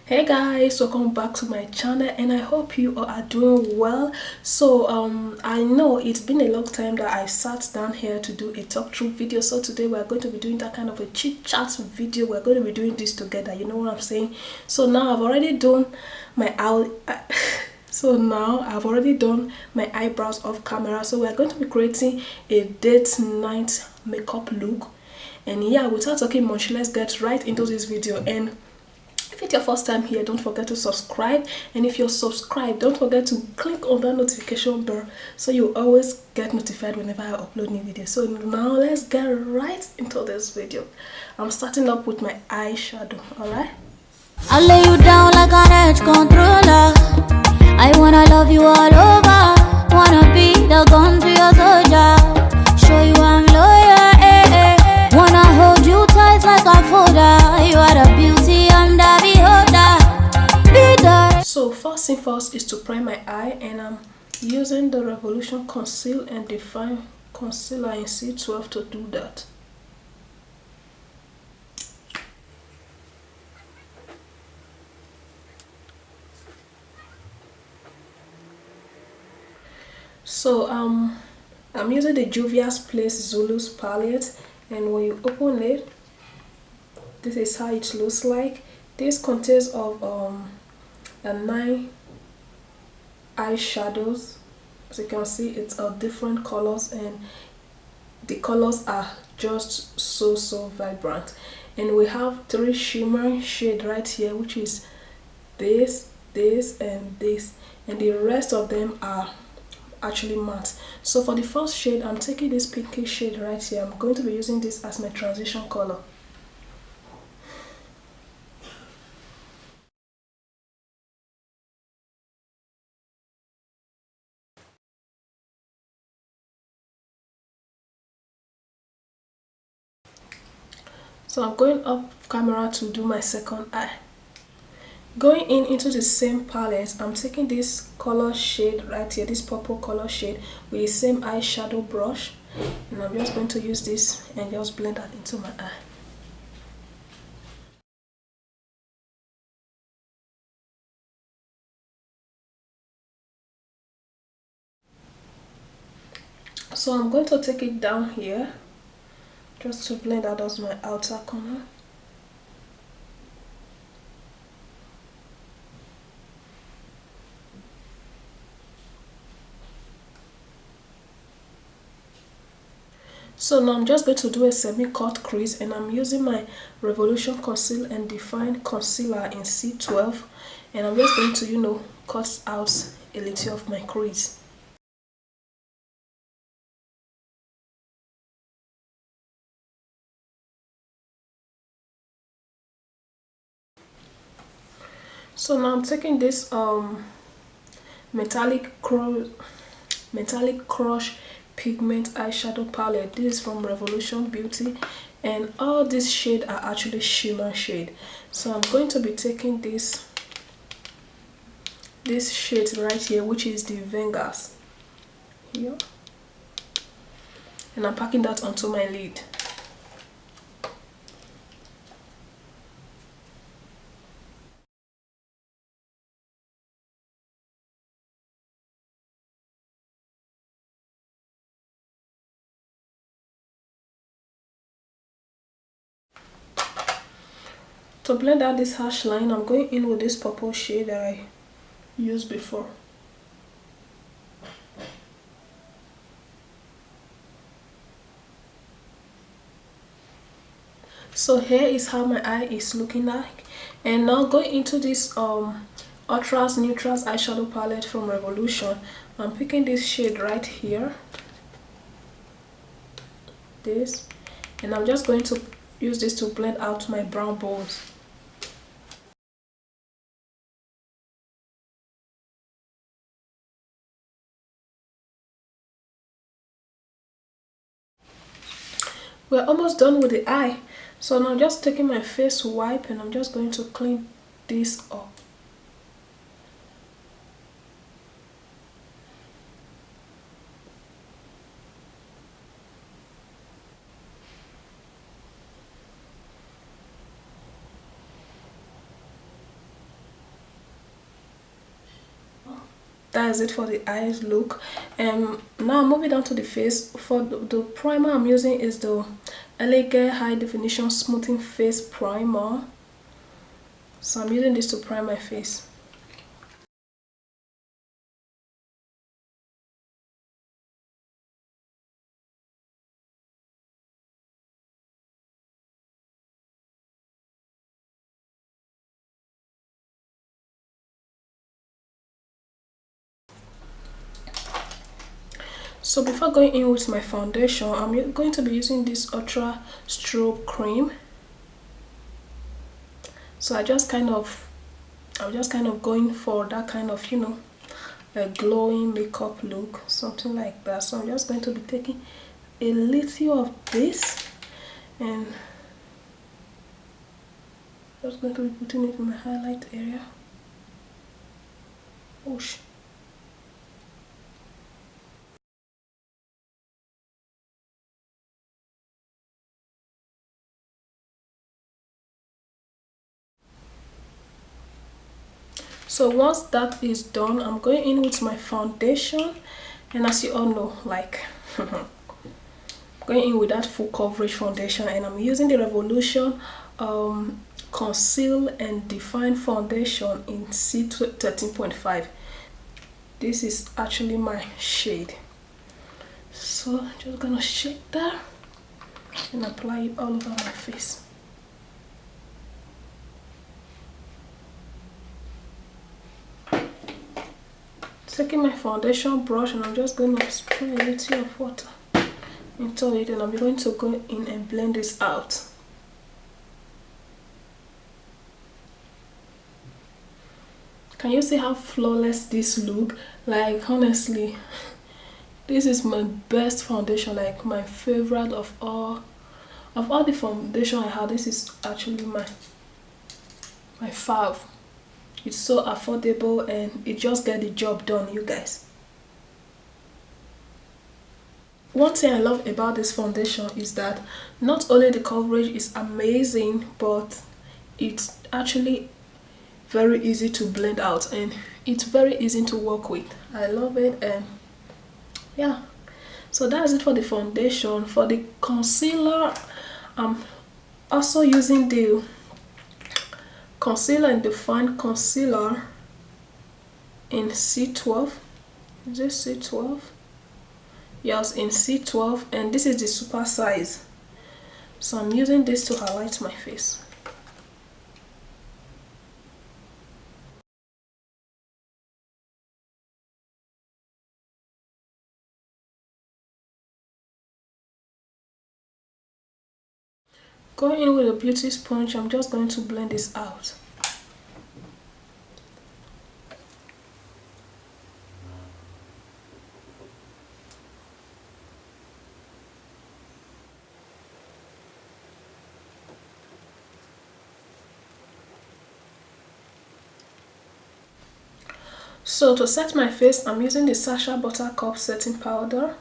Hey guys, welcome back to my channel and I hope you all are doing well. So I know it's been a long time that I sat down here to do a talk through video. So today we're going to be doing that kind of a chit chat video. We're going to be doing this together, you know what I'm saying? So now I've already done my so now I've already done my eyebrows off camera. So we're going to be creating a date night makeup look. And yeah, without talking much, let's get right into this video. And if it's your first time here, don't forget to subscribe, and if you're subscribed, don't forget to click on that notification bell so you always get notified whenever I upload new videos. So now let's get right into this video. I'm starting up with my eyeshadow. All right, I'll lay you down like an edge controller. I wanna love you all over. Wanna be the gun to your soldier. Show you I'm loyal, Wanna hold you tight like a folder. You are the beauty, I'm the beholder. Be the. so first thing first is to prime my eye, and I'm using the Revolution Conceal and Define Concealer in C12 to do that. So I'm using the Juvia's Place Zulu's palette, and when you open it, this is how it looks like. This contains of a 9 eyeshadows. As you can see, it's of different colors, and the colors are just so vibrant. And we have 3 shimmer shade right here, which is this, and this, and the rest of them are actually matte. So for the first shade, I'm taking this pinky shade right here. I'm going to be using this as my transition color. So I'm going up camera to do my second eye. Going into the same palette, I'm taking this color shade right here, this purple color shade, with the same eyeshadow brush, and I'm just going to use this and just blend that into my eye. So I'm going to take it down here just to blend out as my outer corner. So now I'm just going to do a semi-cut crease, and I'm using my Revolution Conceal and Define Concealer in C12, and I'm just going to, cut out a little of my crease. So now I'm taking this metallic crush pigment eyeshadow palette. This is from Revolution Beauty, and all these shades are actually shimmer shade. So I'm going to be taking this shade right here, which is the Vengas here, and I'm packing that onto my lid. To blend out this harsh line, I'm going in with this purple shade that I used before. So here is how my eye is looking like. And now going into this Ultra's Neutrals eyeshadow palette from Revolution, I'm picking this shade right here, this, and I'm just going to use this to blend out my brown bones. We're almost done with the eye. So now I'm just taking my face wipe, and I'm just going to clean this up. that is it for the eyes look. And now moving down to the face. For the primer I'm using is the EllaLoves High Definition Smoothing Face Primer. So I'm using this to prime my face. So before going in with my foundation, I'm going to be using this Ultra Strobe Cream. So I'm just kind of going for that kind of, you know, a glowing makeup look, something like that. So I'm just going to be taking a little of this and just going to be putting it in my highlight area. Whoosh. So once that is done, I'm going in with my foundation, and as you all know, like going in with that full coverage foundation, and I'm using the Revolution Conceal and Define Foundation in C13.5. This is actually my shade. So I'm just gonna shake that and apply it all over my face. Taking my foundation brush, and I'm just going to spray a little of water into it, and I'm going to go in and blend this out. Can you see how flawless this look? Like honestly, this is my best foundation, like my favorite of all the foundation I have. This is actually my fave. It's so affordable and it just get the job done, you guys. One thing I love about this foundation is that not only the coverage is amazing, but it's actually very easy to blend out and it's very easy to work with. I love it. And yeah, so that's it for the foundation. For the concealer, I'm also using the Concealer and Define Concealer in C12. Is this C12? Yes, in C12, and this is the super size. So I'm using this to highlight my face. Going in with a beauty sponge, I'm just going to blend this out. So to set my face, I'm using the Sasha Buttercup setting powder.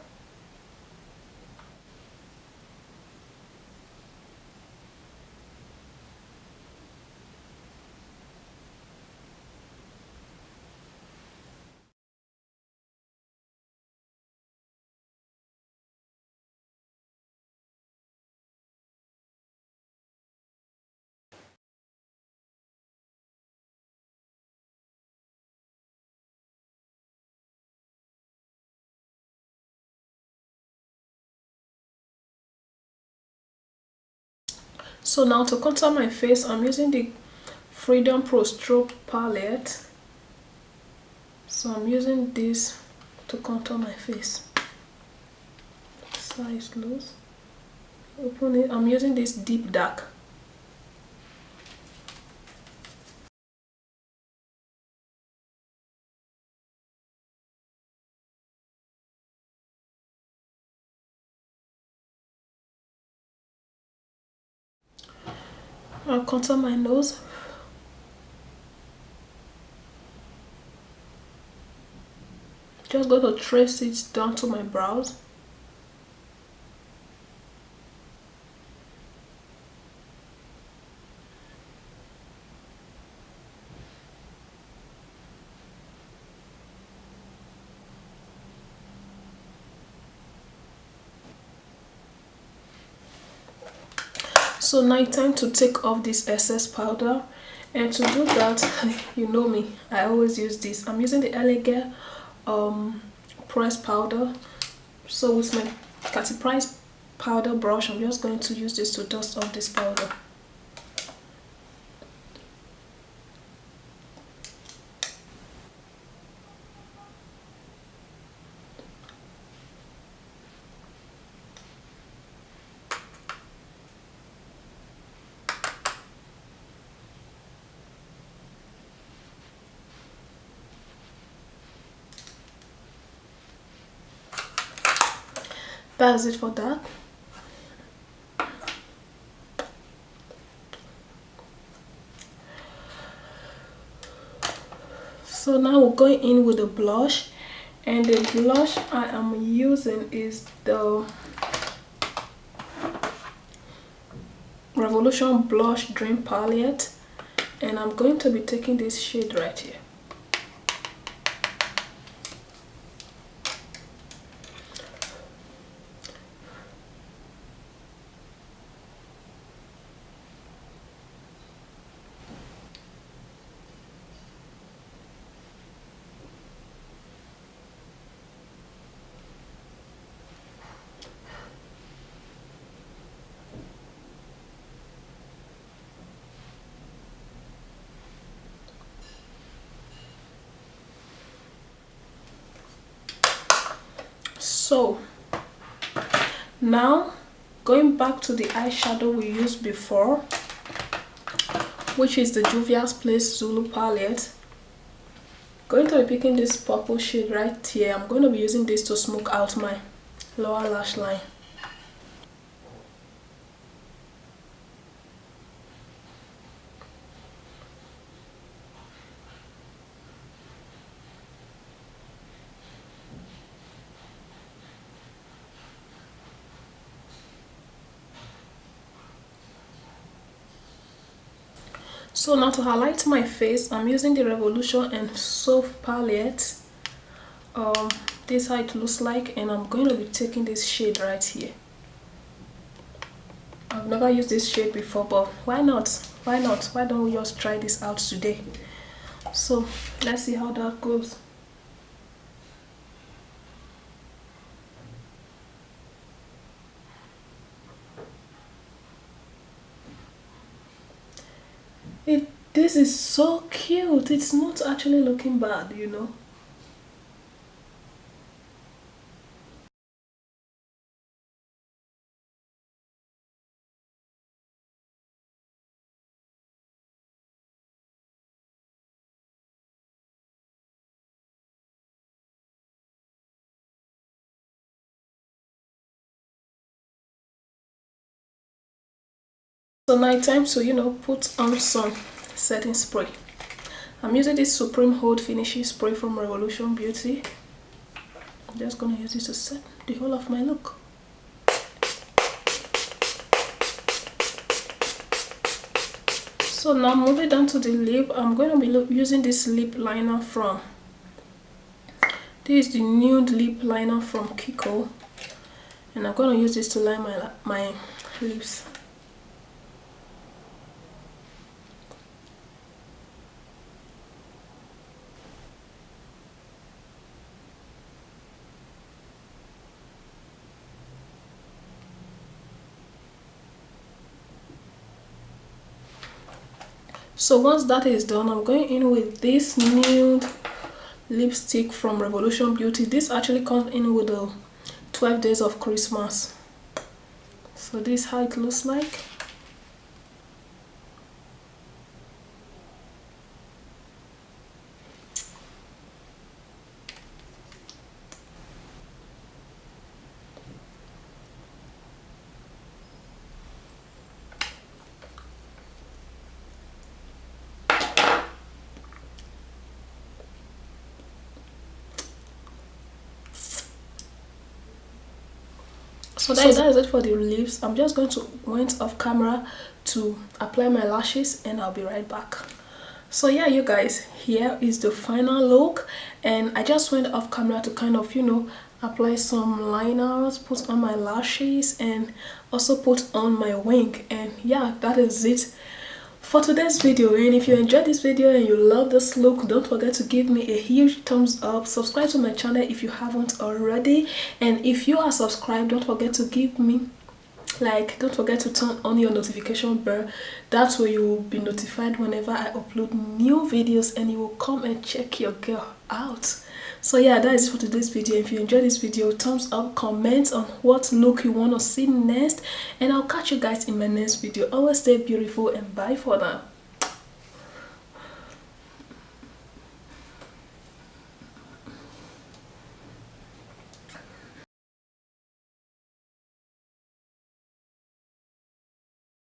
So now to contour my face, I'm using the Freedom Pro Strobe palette. So I'm using this to contour my face. Size loose. Open it. I'm using this deep dark. I'll contour my nose. Just going to trace it down to my brows. So now it's time to take off this excess powder, and to do that, you know me, I always use this. I'm using the EllaLoves pressed powder. So with my Catty Price powder brush, I'm just going to use this to dust off this powder. That's it for that. So now we're going in with the blush, and the blush I am using is the Revolution Blush Dream Palette, and I'm going to be taking this shade right here. So now going back to the eyeshadow we used before, which is the Juvia's Place Zulu palette. Going to be picking this purple shade right here. I'm going to be using this to smoke out my lower lash line. So now to highlight my face, I'm using the Revolution and Soft palette. This is how it looks like, and I'm going to be taking this shade right here. I've never used this shade before, but why not? Why not? Why don't we just try this out today? So let's see how that goes. This is so cute. It's not actually looking bad, you know. So now it's time to, you know, put on some setting spray. I'm using this Supreme Hold Finishing Spray from Revolution Beauty. I'm just gonna use this to set the whole of my look. So now moving down to the lip, I'm going to be using this lip liner from, this is the nude lip liner from Kiko, and I'm going to use this to line my lips. So once that is done, I'm going in with this nude lipstick from Revolution Beauty. This actually comes in with the 12 Days of Christmas. So this is how it looks like. So that is it for the lips. I'm just going to went off camera to apply my lashes, and I'll be right back. So yeah, you guys, here is the final look, and I just went off camera to kind of, you know, apply some liners, put on my lashes, and also put on my wing. And yeah, that is it for today's video. And if you enjoyed this video and you love this look, don't forget to give me a huge thumbs up. Subscribe to my channel if you haven't already, and if you are subscribed, don't forget to give me don't forget to turn on your notification bell. That's where you will be notified whenever I upload new videos, and you will come and check your girl out. So yeah, that is it for today's video. If you enjoyed this video, thumbs up, comment on what look you want to see next, and I'll catch you guys in my next video. Always stay beautiful, and bye for now.